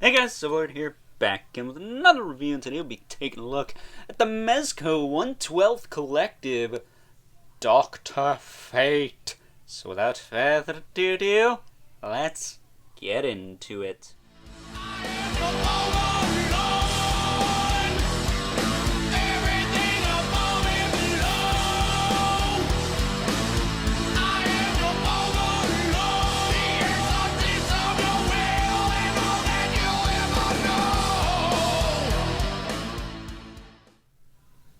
Hey guys, Silverlord here, back again with another review, and today we'll be taking a look at the Mezco 1/12 Collective Dr. Fate. So without further ado, let's get into it.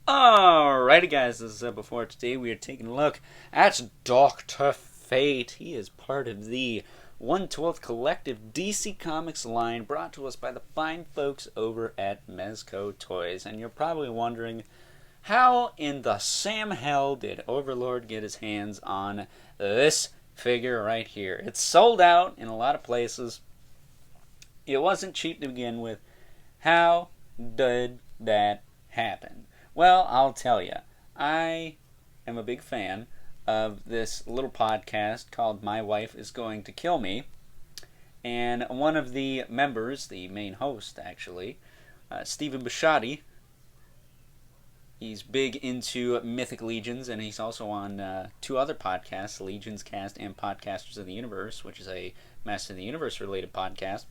Alrighty guys, as I said before, today we are taking a look at Dr. Fate. He is part of the 1/12 Collective DC Comics line brought to us by the fine folks over at Mezco Toys. And you're probably wondering, how in the Sam hell did Overlord get his hands on this figure right here? It's sold out in a lot of places. It wasn't cheap to begin with. How did that happen? Well, I'll tell you. I am a big fan of this little podcast called My Wife Is Going to Kill Me. And one of the members, the main host actually, Stephen Bisciotti, he's big into Mythic Legions, and he's also on two other podcasts, Legions Cast and Podcasters of the Universe, which is a Master of the Universe related podcast.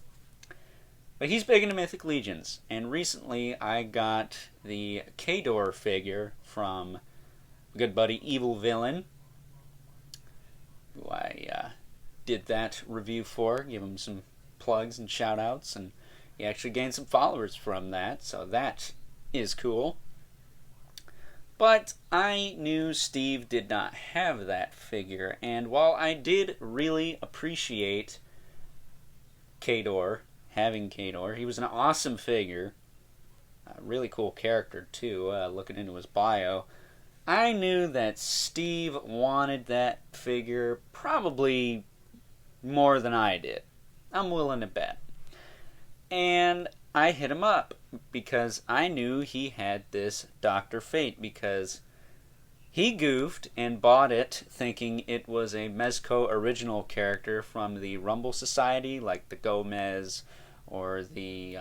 But he's big into Mythic Legions, and recently I got the Kador figure from good buddy Evil Villain, who I did that review for, give him some plugs and shout-outs, and he actually gained some followers from that, so that is cool. But I knew Steve did not have that figure, and while I did really appreciate having Kador, he was an awesome figure, a really cool character too, looking into his bio. I knew that Steve wanted that figure probably more than I did. I'm willing to bet. And I hit him up because I knew he had this Dr. Fate, because he goofed and bought it thinking it was a Mezco original character from the Rumble Society, like the Gomez or the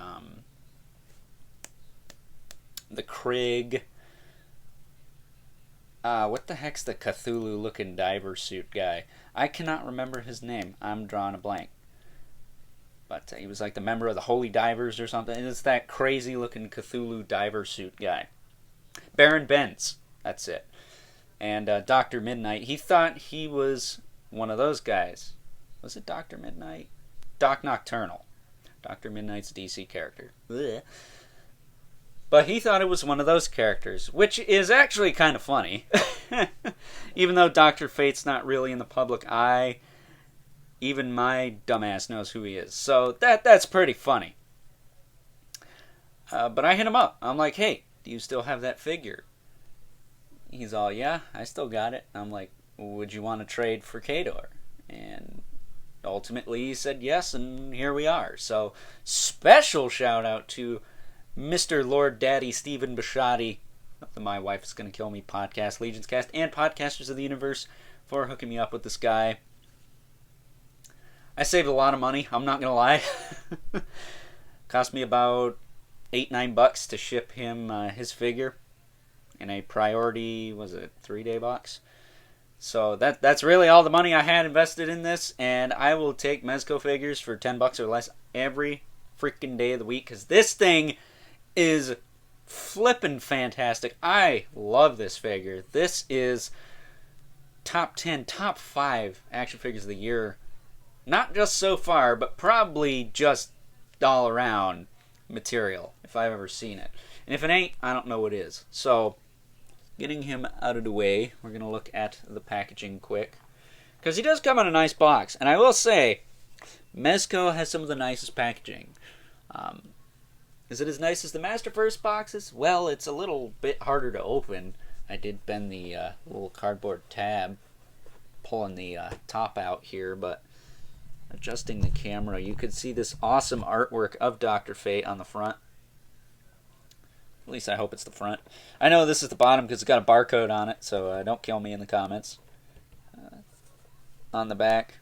Krieg. What the heck's the Cthulhu-looking diver suit guy? I cannot remember his name. I'm drawing a blank. But he was like the member of the Holy Divers or something. And it's that crazy-looking Cthulhu diver suit guy. Baron Benz. That's it. And Dr. Midnight, he thought he was one of those guys. Was it Dr. Midnight? Doc Nocturnal. Dr. Midnight's DC character. Blech. But he thought it was one of those characters, which is actually kind of funny. Even though Dr. Fate's not really in the public eye, even my dumbass knows who he is. So that's pretty funny. But I hit him up. I'm like, hey, do you still have that figure? He's all, yeah, I still got it. I'm like, would you want to trade for Kador? And ultimately he said yes, and here we are. So special shout out to Mr. Lord Daddy Stephen Bisciotti of the My Wife Is Going to Kill Me podcast, Legions Cast, and Podcasters of the Universe for hooking me up with this guy. I saved a lot of money, I'm not going to lie. Cost me about $8-9 to ship him his figure in a priority, was it 3-day box? So that's really all the money I had invested in this, and I will take Mezco figures for $10 or less every freaking day of the week, because this thing is flippin' fantastic. I love this figure. This is top 10, top 5 action figures of the year. Not just so far, but probably just all around material, if I've ever seen it. And if it ain't, I don't know what is. So, getting him out of the way, we're going to look at the packaging quick, because he does come in a nice box. And I will say, Mezco has some of the nicest packaging. Is it as nice as the Master First boxes? Well, it's a little bit harder to open. I did bend the little cardboard tab, pulling the top out here, but adjusting the camera, you could see this awesome artwork of Dr. Fate on the front. At least I hope it's the front. I know this is the bottom because it's got a barcode on it, so don't kill me in the comments. On the back,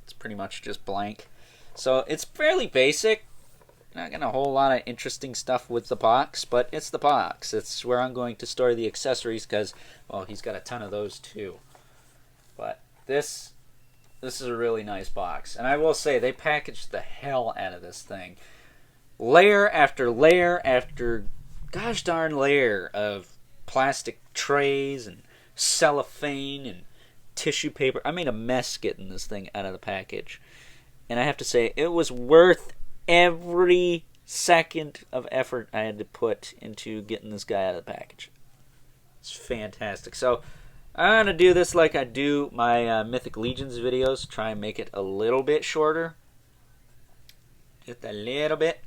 it's pretty much just blank. So it's fairly basic. Not getting a whole lot of interesting stuff with the box, but it's the box. It's where I'm going to store the accessories because, well, he's got a ton of those too. But this is a really nice box. And I will say, they packaged the hell out of this thing. Layer after layer after gosh darn layer of plastic trays and cellophane and tissue paper. I made a mess getting this thing out of the package. And I have to say, it was worth every second of effort I had to put into getting this guy out of the package. It's fantastic. So I'm going to do this like I do my Mythic Legions videos. Try and make it a little bit shorter. Just a little bit.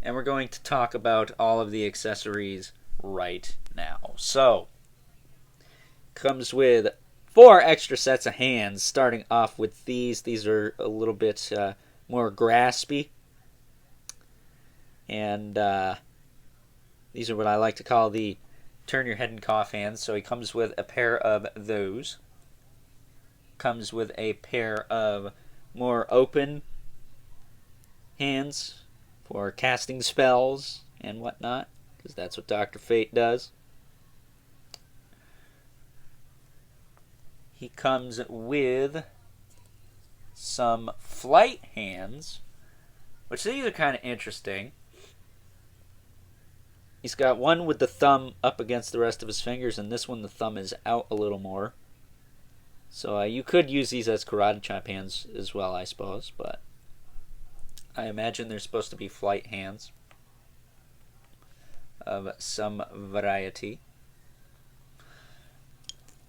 And we're going to talk about all of the accessories right now. So, comes with 4 extra sets of hands, starting off with these. These are a little bit more graspy. And these are what I like to call the turn your head and cough hands. So he comes with a pair of those. Comes with a pair of more open hands for casting spells and whatnot, because that's what Dr. Fate does. He comes with some flight hands, which these are kind of interesting. He's got one with the thumb up against the rest of his fingers, and this one the thumb is out a little more. So you could use these as karate chop hands as well, I suppose, but I imagine they're supposed to be flight hands of some variety.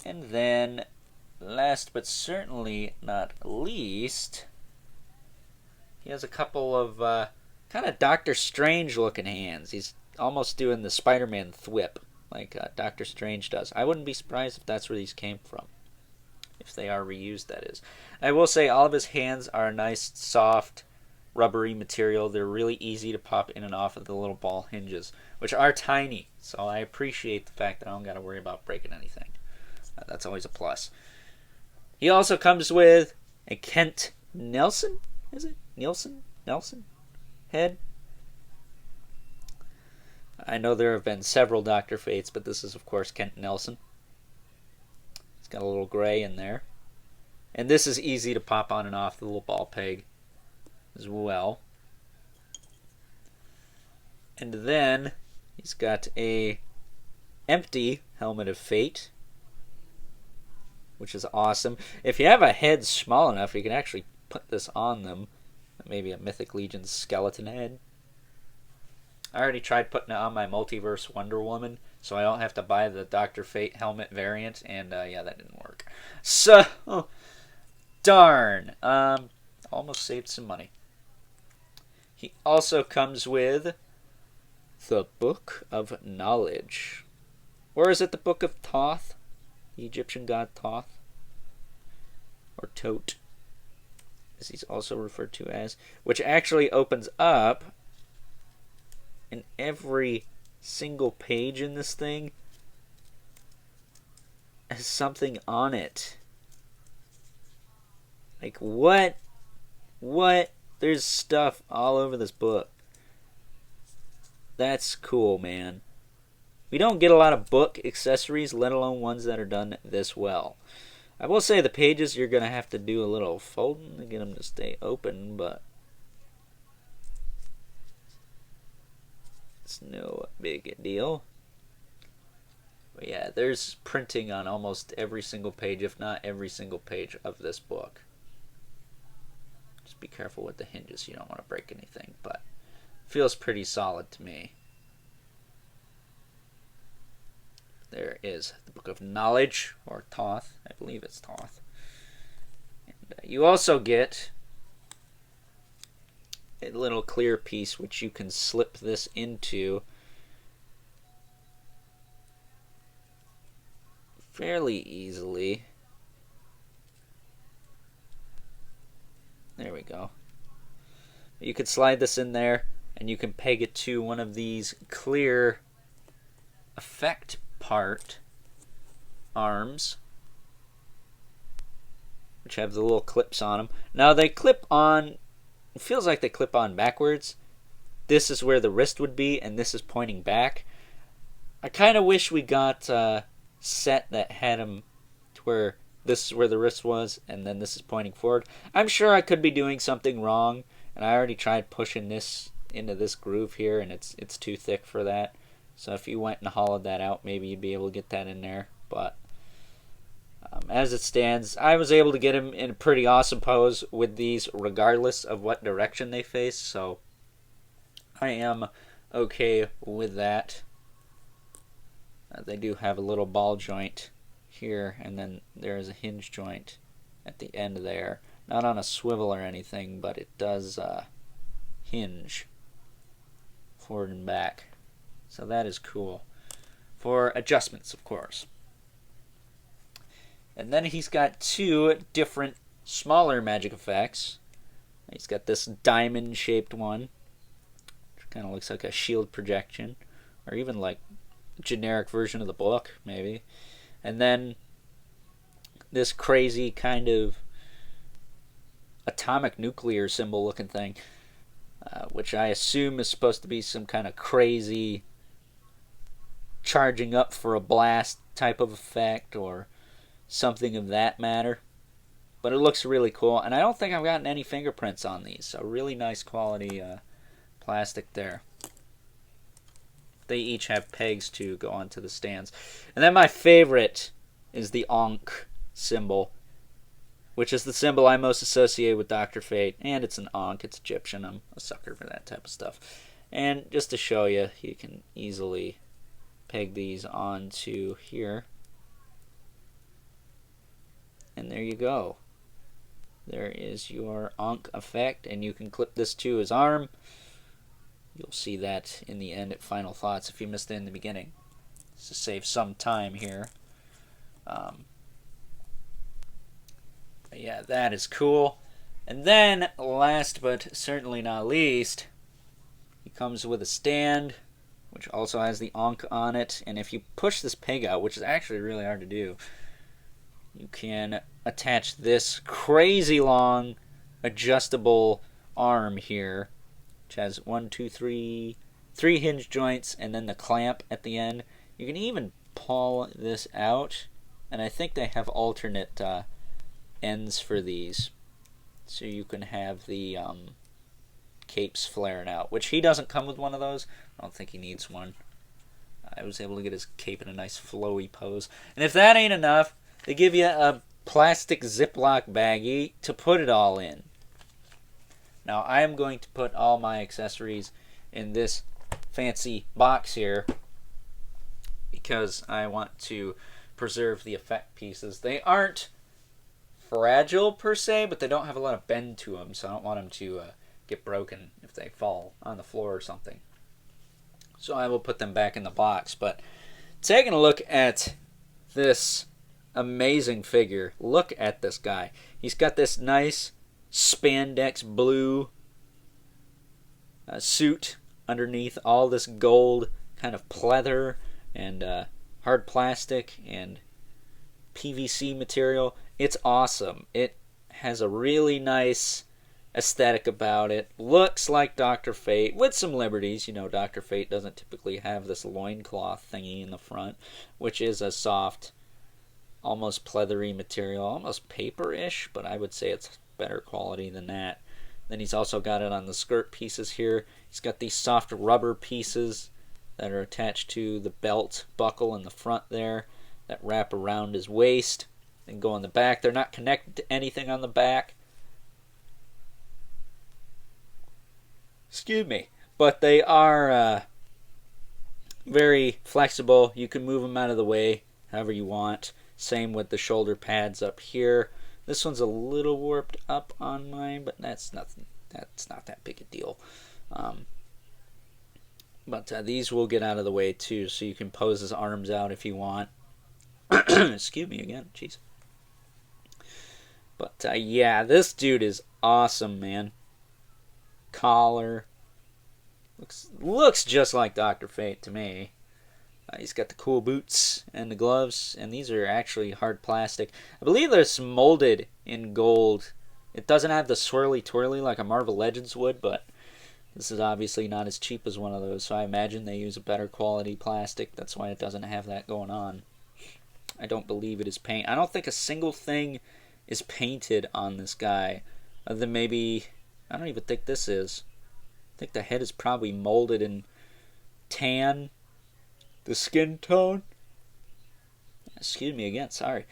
And then, last but certainly not least, he has a couple of kind of Doctor Strange looking hands. He's almost doing the Spider-Man thwip like Doctor Strange does. I wouldn't be surprised if that's where these came from. If they are reused, that is. I will say all of his hands are a nice, soft, rubbery material. They're really easy to pop in and off of the little ball hinges, which are tiny. So I appreciate the fact that I don't got to worry about breaking anything. That's always a plus. He also comes with a Kent Nelson, is it? Nelson head. I know there have been several Dr. Fates, but this is, of course, Kent Nelson. It's got a little gray in there. And this is easy to pop on and off the little ball peg as well. And then he's got a empty Helmet of Fate, which is awesome. If you have a head small enough, you can actually put this on them. Maybe a Mythic Legion skeleton head. I already tried putting it on my Multiverse Wonder Woman, so I don't have to buy the Dr. Fate helmet variant, and yeah, that didn't work. So, darn. Almost saved some money. He also comes with the Book of Knowledge. Or is it the Book of Thoth? The Egyptian god Thoth? Or Tote, as he's also referred to as. Which actually opens up, and every single page in this thing has something on it. Like, what? There's stuff all over this book. That's cool, man. We don't get a lot of book accessories, let alone ones that are done this well. I will say the pages, you're going to have to do a little folding to get them to stay open, but it's no big deal. But yeah, there's printing on almost every single page, if not every single page of this book. Just be careful with the hinges. You don't want to break anything, but it feels pretty solid to me. There is the Book of Knowledge, or Thoth. I believe it's Thoth. And you also get a little clear piece which you can slip this into fairly easily. There we go. You could slide this in there, and you can peg it to one of these clear effect part arms, which have the little clips on them. Now they clip on it feels like they clip on backwards. This is where the wrist would be, and this is pointing back. I kind of wish we got a set that had them to where this is where the wrist was, and then this is pointing forward. I'm sure I could be doing something wrong, and I already tried pushing this into this groove here, and it's too thick for that. So if you went and hollowed that out, maybe you'd be able to get that in there. But as it stands, I was able to get him in a pretty awesome pose with these regardless of what direction they face, so I am okay with that. They do have a little ball joint here, and then there is a hinge joint at the end there. Not on a swivel or anything, but it does hinge forward and back. So that is cool. For adjustments, of course. And then he's got two different smaller magic effects. He's got this diamond-shaped one, which kind of looks like a shield projection, or even like a generic version of the book, maybe. And then this crazy kind of atomic nuclear symbol looking thing, which I assume is supposed to be some kind of crazy charging up for a blast type of effect or something of that matter. But it looks really cool, and I don't think I've gotten any fingerprints on these, so really nice quality plastic there. They each have pegs to go onto the stands. And then my favorite is the Ankh symbol, which is the symbol I most associate with Dr. Fate. And it's an Ankh, it's Egyptian. I'm a sucker for that type of stuff. And just to show you, you can easily peg these onto here. And there you go. There is your Ankh effect, and you can clip this to his arm. You'll see that in the end at Final Thoughts if you missed it in the beginning. Just to save some time here. But yeah, that is cool. And then, last but certainly not least, he comes with a stand, which also has the Ankh on it. And if you push this peg out, which is actually really hard to do, you can attach this crazy long adjustable arm here, which has three hinge joints and then the clamp at the end. You can even pull this out, and I think they have alternate ends for these, so you can have the capes flaring out, which he doesn't come with one of those. I don't think he needs one. I was able to get his cape in a nice flowy pose. And if that ain't enough, they give you a plastic Ziploc baggie to put it all in. Now, I am going to put all my accessories in this fancy box here because I want to preserve the effect pieces. They aren't fragile per se, but they don't have a lot of bend to them, so I don't want them to get broken if they fall on the floor or something. So I will put them back in the box. But taking a look at this amazing figure, look at this guy. He's got this nice spandex blue suit underneath all this gold kind of pleather and hard plastic and PVC material. It's awesome. It has a really nice aesthetic about it. Looks like Dr. Fate with some liberties. You know, Dr. Fate doesn't typically have this loincloth thingy in the front, which is a soft, almost pleathery material, almost paper-ish, but I would say it's better quality than that. Then he's also got it on the skirt pieces here. He's got these soft rubber pieces that are attached to the belt buckle in the front there that wrap around his waist and go on the back. They're not connected to anything on the back. Excuse me. But they are very flexible. You can move them out of the way however you want. Same with the shoulder pads up here. This one's a little warped up on mine, but that's nothing. That's not that big a deal. But these will get out of the way too, so you can pose his arms out if you want. Excuse me again, jeez. But yeah, this dude is awesome, man. Collar looks just like Dr. Fate to me. He's got the cool boots and the gloves, and these are actually hard plastic. I believe they're molded in gold It doesn't have the swirly twirly like a Marvel Legends would, but this is obviously not as cheap as one of those, so I imagine they use a better quality plastic. That's why it doesn't have that going on. I don't believe it is paint. I don't think a single thing is painted on this guy, other than maybe, I don't even think this is. I think the head is probably molded in tan, the skin tone. Excuse me again, sorry.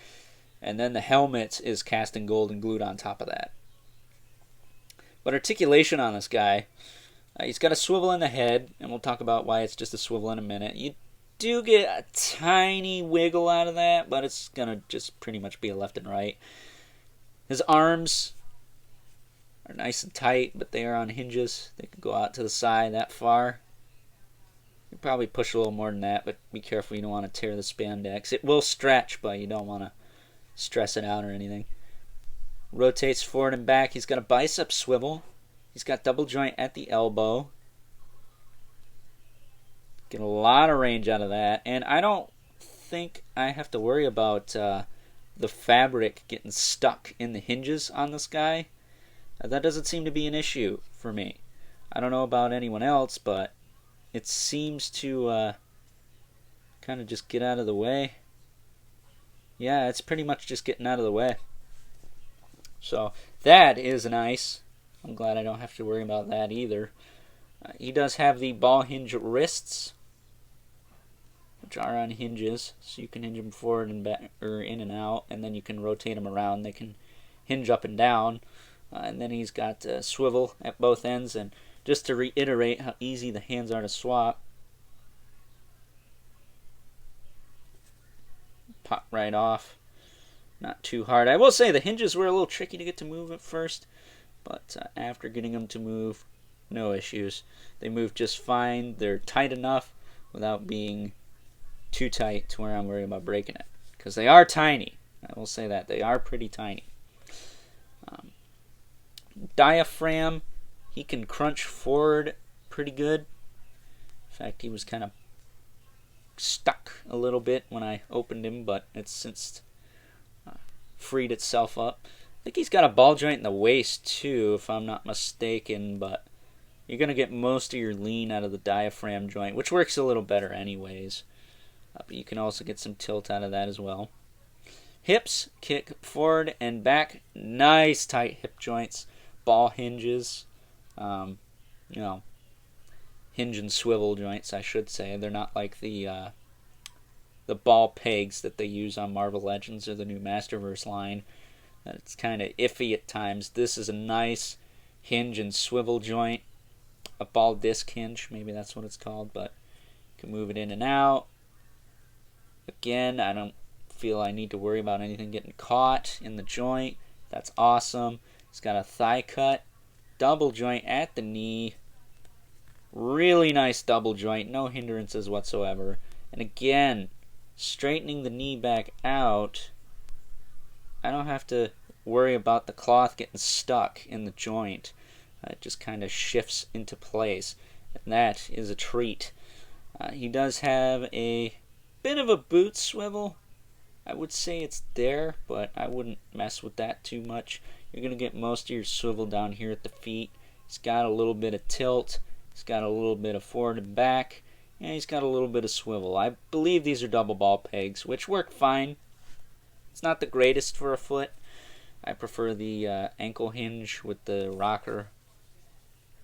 And then the helmet is cast in gold and glued on top of that. But articulation on this guy, he's got a swivel in the head, and we'll talk about why it's just a swivel in a minute. You do get a tiny wiggle out of that, but it's going to just pretty much be a left and right. His arms are nice and tight, but they are on hinges. They can go out to the side that far. You probably push a little more than that, but be careful you don't want to tear the spandex. It will stretch, but you don't want to stress it out or anything. Rotates forward and back. He's got a bicep swivel. He's got double joint at the elbow. Get a lot of range out of that. And I don't think I have to worry about the fabric getting stuck in the hinges on this guy. That doesn't seem to be an issue for me. I don't know about anyone else, but it seems to kind of just get out of the way. Yeah, it's pretty much just getting out of the way. So that is nice. I'm glad I don't have to worry about that either. He does have the ball hinge wrists, which are on hinges, so you can hinge them forward and back, or in and out, and then you can rotate them around. They can hinge up and down, and then he's got a swivel at both ends. And just to reiterate how easy the hands are to swap, pop right off. Not too hard. I will say the hinges were a little tricky to get to move at first, but after getting them to move, no issues. They move just fine. They're tight enough without being too tight to where I'm worried about breaking it, because they are tiny. I will say that. They are pretty tiny. Diaphragm, he can crunch forward pretty good. In fact, he was kind of stuck a little bit when I opened him, but it's since freed itself up. I think he's got a ball joint in the waist too, if I'm not mistaken, but you're going to get most of your lean out of the diaphragm joint, which works a little better anyways. But you can also get some tilt out of that as well. Hips, kick forward and back. Nice tight hip joints. Ball hinges. Hinge and swivel joints, I should say. They're not like the ball pegs that they use on Marvel Legends or the new Masterverse line. It's kind of iffy at times. This is a nice hinge and swivel joint. A ball disc hinge, maybe that's what it's called, but you can move it in and out. Again, I don't feel I need to worry about anything getting caught in the joint. That's awesome. It's got a thigh cut, double joint at the knee. Really nice double joint, no hindrances whatsoever. And again, straightening the knee back out, I don't have to worry about the cloth getting stuck in the joint. It just kind of shifts into place, and that is a treat. He does have a bit of a boot swivel. I would say it's there, but I wouldn't mess with that too much. You're going to get most of your swivel down here at the feet. He's got a little bit of tilt. He's got a little bit of forward and back. And he's got a little bit of swivel. I believe these are double ball pegs, which work fine. It's not the greatest for a foot. I prefer the ankle hinge with the rocker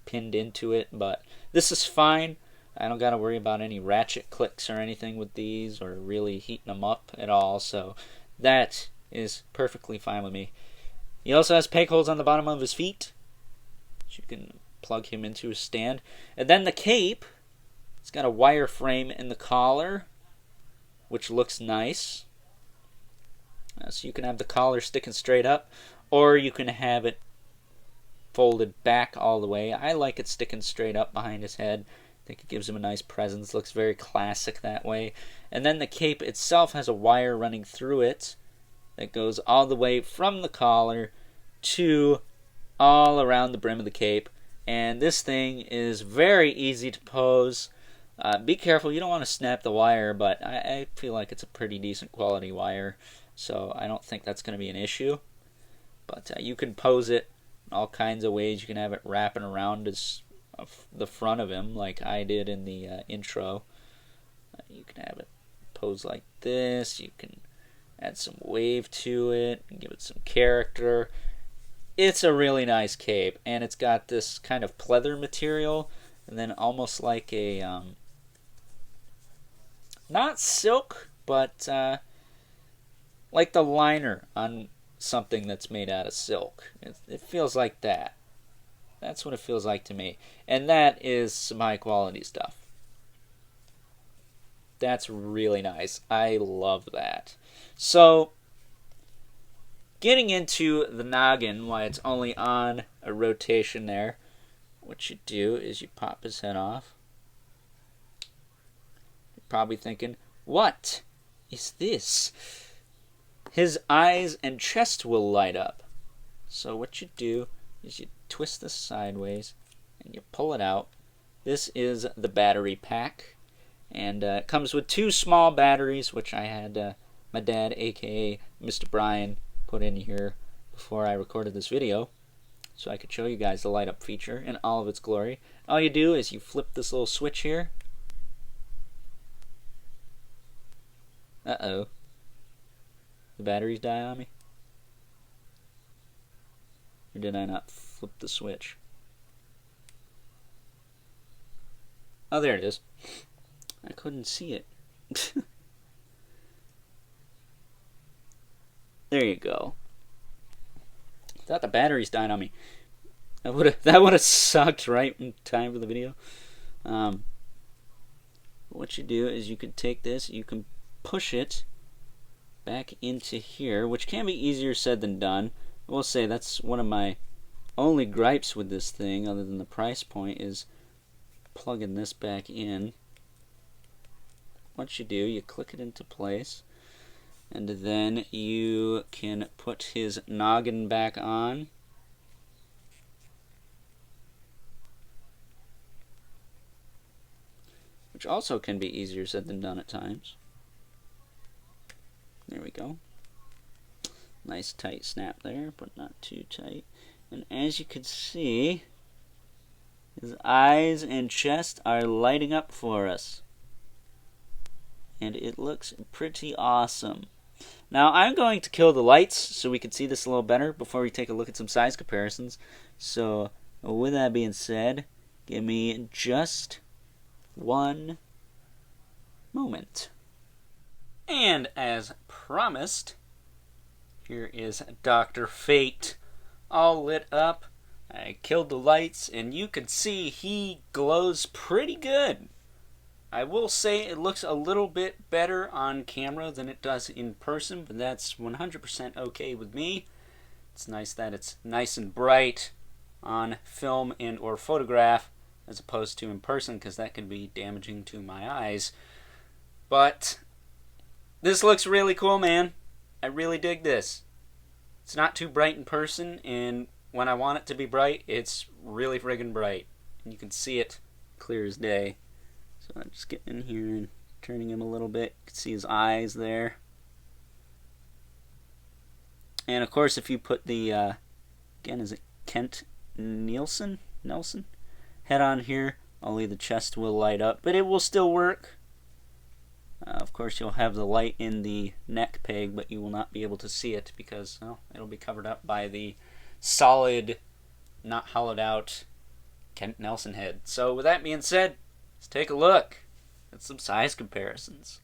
pinned into it, but this is fine. I don't got to worry about any ratchet clicks or anything with these, or really heating them up at all, so that is perfectly fine with me. He also has peg holes on the bottom of his feet, so you can plug him into his stand. And then the cape, it's got a wire frame in the collar, which looks nice. So you can have the collar sticking straight up, or you can have it folded back all the way. I like it sticking straight up behind his head. I think it gives him a nice presence. Looks very classic that way. And then the cape itself has a wire running through it that goes all the way from the collar to all around the brim of the cape. And this thing is very easy to pose. Be careful, you don't want to snap the wire, but I feel like it's a pretty decent quality wire, so I don't think that's going to be an issue. But you can pose it all kinds of ways. You can have it wrapping around the front of him like I did in the intro. You can have it pose like this. You can add some wave to it and give it some character. It's a really nice cape, and it's got this kind of pleather material and then almost like a not silk, but like the liner on something that's made out of silk. It feels like that. That's what it feels like to me. And that is some high quality stuff. That's really nice. I love that. So, getting into the noggin, why it's only on a rotation there, what you do is you pop his head off. You're probably thinking, what is this? His eyes and chest will light up. So what you do is you twist this sideways and you pull it out. This is the battery pack, and it comes with 2 small batteries, which I had my dad, aka Mr. Brian, put in here before I recorded this video so I could show you guys the light up feature in all of its glory. All you do is you flip this little switch here. Uh-oh. The batteries die on me? Or did I not flip the switch? Oh, there it is. I couldn't see it. There you go. Thought the batteries died on me. That would have sucked right in time for the video. What you do is you can take this, you can push it back into here, which can be easier said than done. I will say that's one of my only gripes with this thing, other than the price point, is plugging this back in. What you do, you click it into place, and then you can put his noggin back on. Which also can be easier said than done at times. There we go. Nice tight snap there, but not too tight. And as you can see, his eyes and chest are lighting up for us. And it looks pretty awesome. Now I'm going to kill the lights so we can see this a little better before we take a look at some size comparisons. So with that being said, give me just one moment. And as promised, here is Dr. Fate all lit up. I killed the lights and you can see he glows pretty good. I will say it looks a little bit better on camera than it does in person, but that's 100% okay with me. It's nice that it's nice and bright on film and or photograph as opposed to in person, because that can be damaging to my eyes. But this looks really cool, man. I really dig this. It's not too bright in person, and when I want it to be bright, it's really friggin' bright. And you can see it clear as day. So I'm just getting in here and turning him a little bit. You can see his eyes there. And of course, if you put the, again, is it Kent Nelson head on here, only the chest will light up, but it will still work. Of course, you'll have the light in the neck peg, but you will not be able to see it because, well, it'll be covered up by the solid, not hollowed out Kent Nelson head. So with that being said, let's take a look at some size comparisons.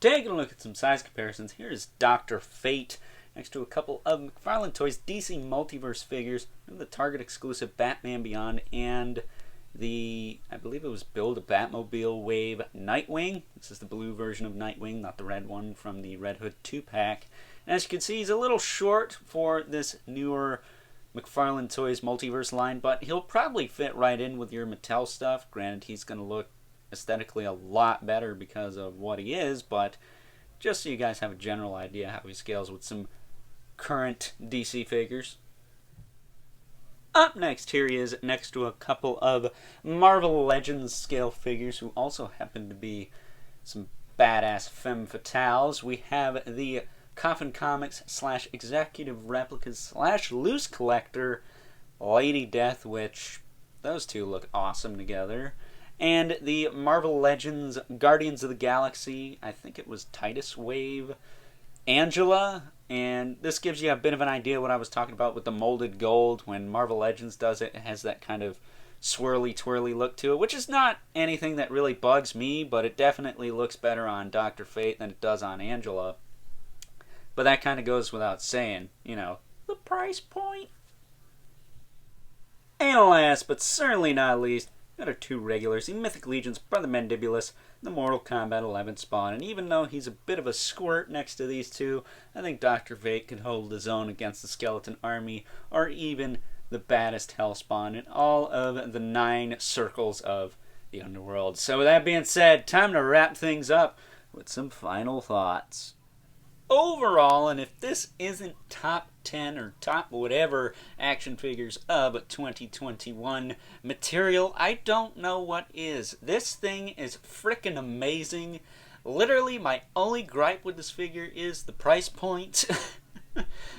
Taking a look at some size comparisons, here's Dr. Fate next to a couple of McFarlane Toys DC Multiverse figures, the Target exclusive Batman Beyond, and the, I believe it was Build a Batmobile Wave Nightwing. This is the blue version of Nightwing, not the red one from the Red Hood 2-pack. And as you can see, he's a little short for this newer McFarlane Toys Multiverse line, but he'll probably fit right in with your Mattel stuff. Granted, he's going to look aesthetically a lot better because of what he is, but just so you guys have a general idea how he scales with some current DC figures. Up next, here he is next to a couple of Marvel Legends scale figures who also happen to be some badass femme fatales. We have the Coffin Comics / Executive Replicas / Loose Collector Lady Death, which those two look awesome together. And the Marvel Legends Guardians of the Galaxy, I think it was Titus Wave, Angela. And this gives you a bit of an idea what I was talking about with the molded gold. When Marvel Legends does it, it has that kind of swirly twirly look to it, which is not anything that really bugs me, but it definitely looks better on Dr. Fate than it does on Angela. But that kind of goes without saying, you know, the price point. And last, but certainly not least, got our two regulars, the Mythic Legion's Brother Mandibulus, the Mortal Kombat 11 spawn. And even though he's a bit of a squirt next to these two, I think Dr. Fate can hold his own against the Skeleton Army, or even the baddest Hellspawn in all of the 9 circles of the underworld. So with that being said, time to wrap things up with some final thoughts. Overall, and if this isn't top 10 or top whatever action figures of 2021 material, I don't know what is. This thing is freaking amazing. Literally, my only gripe with this figure is the price point,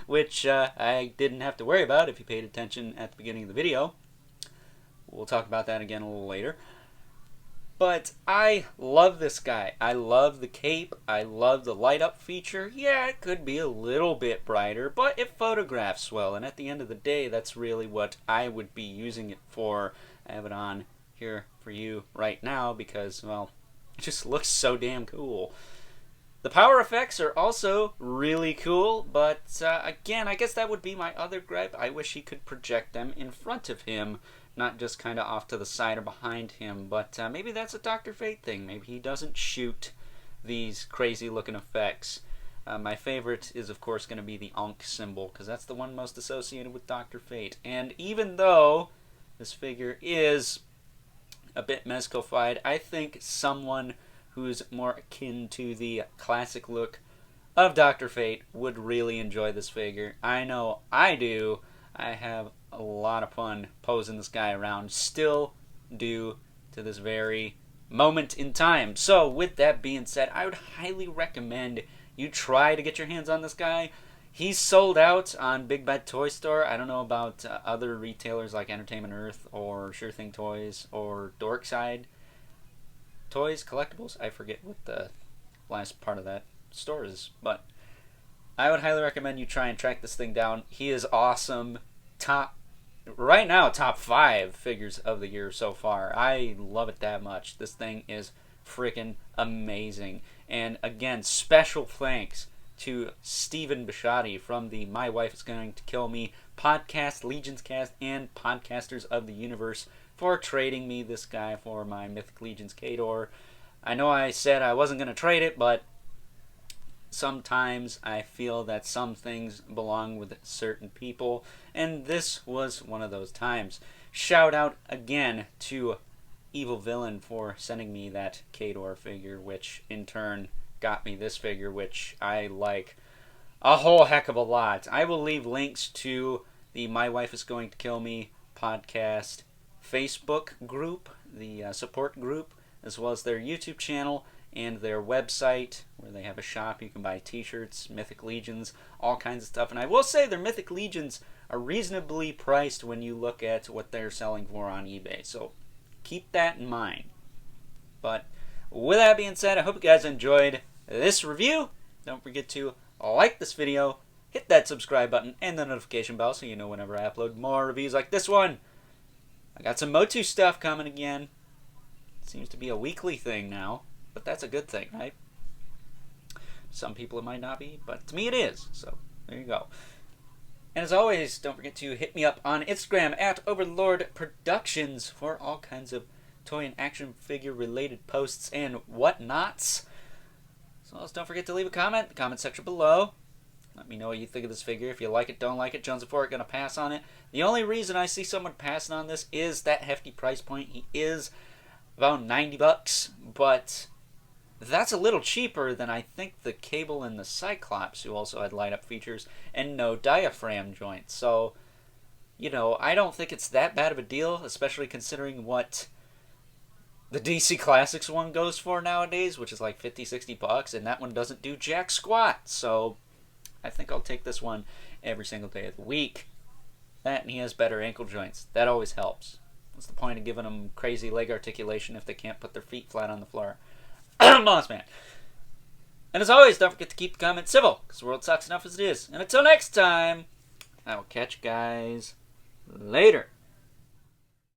which I didn't have to worry about if you paid attention at the beginning of the video. We'll talk about that again a little later. But I love this guy. I love the cape. I love the light up feature. Yeah, it could be a little bit brighter, but it photographs well. And at the end of the day, that's really what I would be using it for. I have it on here for you right now because, well, it just looks so damn cool. The power effects are also really cool, but again, I guess that would be my other gripe. I wish he could project them in front of him, not just kind of off to the side or behind him. But maybe that's a Dr. Fate thing. Maybe he doesn't shoot these crazy looking effects. My favorite is, of course, going to be the Ankh symbol, because that's the one most associated with Dr. Fate. And even though this figure is a bit Mezco-fied, I think someone who's more akin to the classic look of Dr. Fate would really enjoy this figure. I know I do. I have a lot of fun posing this guy around. Still do to this very moment in time. So with that being said, I would highly recommend you try to get your hands on this guy. He's sold out on Big Bad Toy Store. I don't know about other retailers like Entertainment Earth or Sure Thing Toys or Dorkside Toys, Collectibles. I forget what the last part of that store is, but I would highly recommend you try and track this thing down. He is awesome. Right now, top 5 figures of the year so far. I love it that much. This thing is freaking amazing. And again, special thanks to Stephen Bishotti from the My Wife Is Going to Kill Me podcast, Legions Cast, and Podcasters of the Universe for trading me this guy for my Mythic Legions Khador. I know I said I wasn't going to trade it, but sometimes I feel that some things belong with certain people, and this was one of those times. Shout out again to Evil Villain for sending me that Khador figure, which in turn got me this figure, which I like a whole heck of a lot. I will leave links to the My Wife Is Going to Kill Me podcast Facebook group, the support group, as well as their YouTube channel and their website, where they have a shop. You can buy t-shirts, Mythic Legions, all kinds of stuff. And I will say their Mythic Legions are reasonably priced when you look at what they're selling for on eBay. So keep that in mind. But with that being said, I hope you guys enjoyed this review. Don't forget to like this video, hit that subscribe button and the notification bell so you know whenever I upload more reviews like this one. I got some Motu stuff coming again. Seems to be a weekly thing now, but that's a good thing, right? Some people it might not be, but to me it is. So there you go. And as always, don't forget to hit me up on Instagram at Overlord Productions for all kinds of toy and action figure related posts and whatnots. As well as don't forget to leave a comment in the comment section below. Let me know what you think of this figure. If you like it, don't like it, Jones and Fort going to pass on it. The only reason I see someone passing on this is that hefty price point. He is about $90, but that's a little cheaper than I think the Cable and the Cyclops, who also had light-up features and no diaphragm joints. So, you know, I don't think it's that bad of a deal, especially considering what the DC Classics one goes for nowadays, which is like $50, $60, and that one doesn't do jack squat. So, I think I'll take this one every single day of the week. That, and he has better ankle joints. That always helps. What's the point of giving them crazy leg articulation if they can't put their feet flat on the floor? Moss Man. And as always, don't forget to keep the comments civil, because the world sucks enough as it is. And until next time, I will catch you guys later.